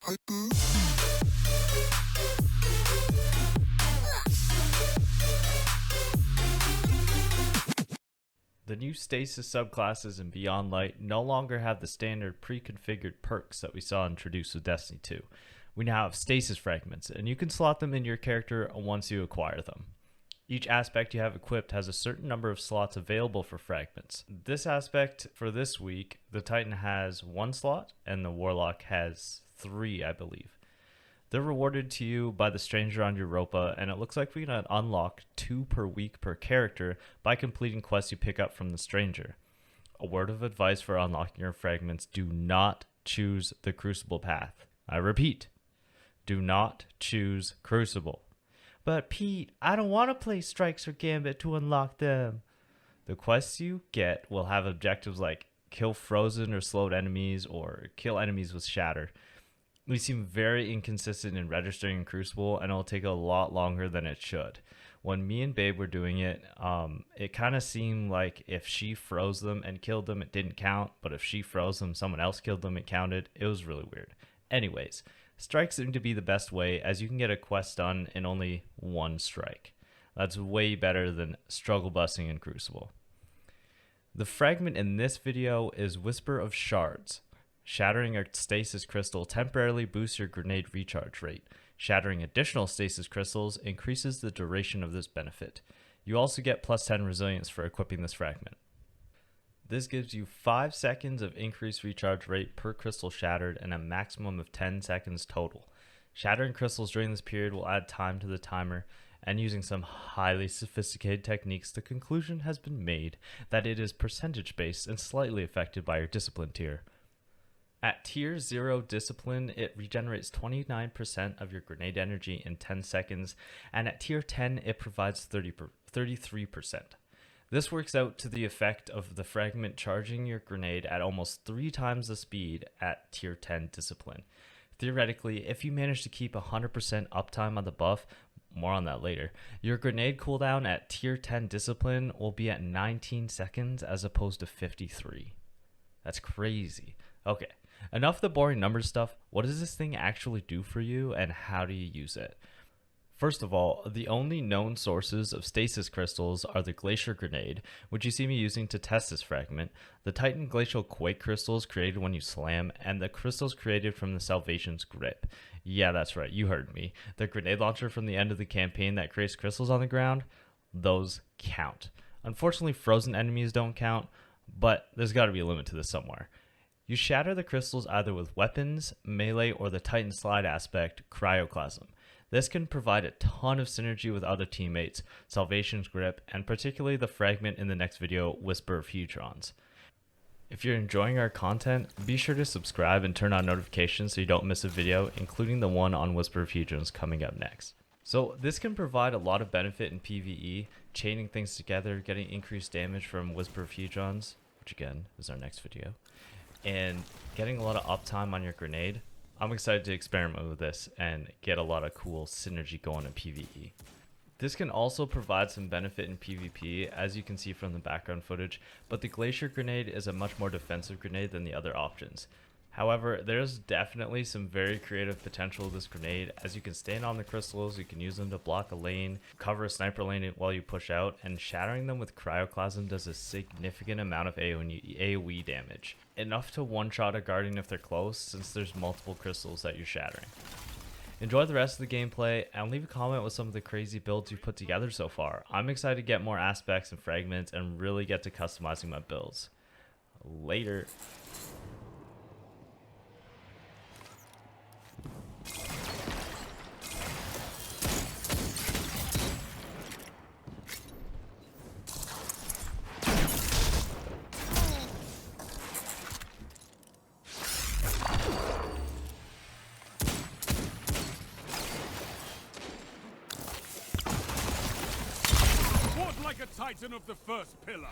The new Stasis subclasses in Beyond Light no longer have the standard pre-configured perks that we saw introduced with Destiny 2. We now have Stasis Fragments, and you can slot them into your character once you acquire them. Each aspect you have equipped has a certain number of slots available for fragments. This aspect for this week, the Titan has 1 slot, and the Warlock has 3, I believe. They're rewarded to you by the stranger on Europa, and it looks like we can unlock 2 per week per character by completing quests you pick up from the stranger. A word of advice for unlocking your fragments: do not choose the Crucible path. I repeat, do not choose Crucible. But Pete, I don't want to play Strikes or Gambit to unlock them. The quests you get will have objectives like kill frozen or slowed enemies or kill enemies with shatter. We seem very inconsistent in registering in Crucible, and it'll take a lot longer than it should. When me and Babe were doing it, it kind of seemed like if she froze them and killed them, it didn't count, but if she froze them, someone else killed them, it counted. It was really weird. Anyways, strikes seem to be the best way, as you can get a quest done in only 1 strike. That's way better than struggle busting in Crucible. The fragment in this video is Whisper of Shards. Shattering a stasis crystal temporarily boosts your grenade recharge rate. Shattering additional stasis crystals increases the duration of this benefit. You also get plus 10 resilience for equipping this fragment. This gives you 5 seconds of increased recharge rate per crystal shattered and a maximum of 10 seconds total. Shattering crystals during this period will add time to the timer, and using some highly sophisticated techniques, the conclusion has been made that it is percentage based and slightly affected by your discipline tier. At tier 0 discipline, it regenerates 29% of your grenade energy in 10 seconds, and at tier 10 it provides 33%. This works out to the effect of the fragment charging your grenade at almost 3 times the speed at tier 10 discipline. Theoretically, if you manage to keep 100% uptime on the buff, more on that later, your grenade cooldown at tier 10 discipline will be at 19 seconds as opposed to 53. That's crazy. Okay, enough of the boring numbers stuff. What does this thing actually do for you, and how do you use it? First of all, the only known sources of stasis crystals are the Glacier Grenade, which you see me using to test this fragment, the Titan Glacial Quake crystals created when you slam, and the crystals created from the Salvation's Grip. Yeah, that's right, you heard me. The grenade launcher from the end of the campaign that creates crystals on the ground, those count. Unfortunately, frozen enemies don't count, but there's got to be a limit to this somewhere. You shatter the crystals either with weapons, melee, or the Titan Slide aspect, Cryoclasm. This can provide a ton of synergy with other teammates, Salvation's Grip, and particularly the fragment in the next video, Whisper of Shards. If you're enjoying our content, be sure to subscribe and turn on notifications so you don't miss a video, including the one on Whisper of Shards coming up next. So this can provide a lot of benefit in PvE, chaining things together, getting increased damage from Whisper of Shards, which again is our next video, and getting a lot of uptime on your grenade. I'm excited to experiment with this and get a lot of cool synergy going in PvE. This can also provide some benefit in PvP, as you can see from the background footage, but the Glacier Grenade is a much more defensive grenade than the other options. However, there's definitely some very creative potential with this grenade, as you can stand on the crystals, you can use them to block a lane, cover a sniper lane while you push out, and shattering them with Cryoclasm does a significant amount of AoE damage. Enough to one-shot a Guardian if they're close, since there's multiple crystals that you're shattering. Enjoy the rest of the gameplay, and leave a comment with some of the crazy builds you've put together so far. I'm excited to get more aspects and fragments and really get to customizing my builds. Later. Like a titan of the first pillar.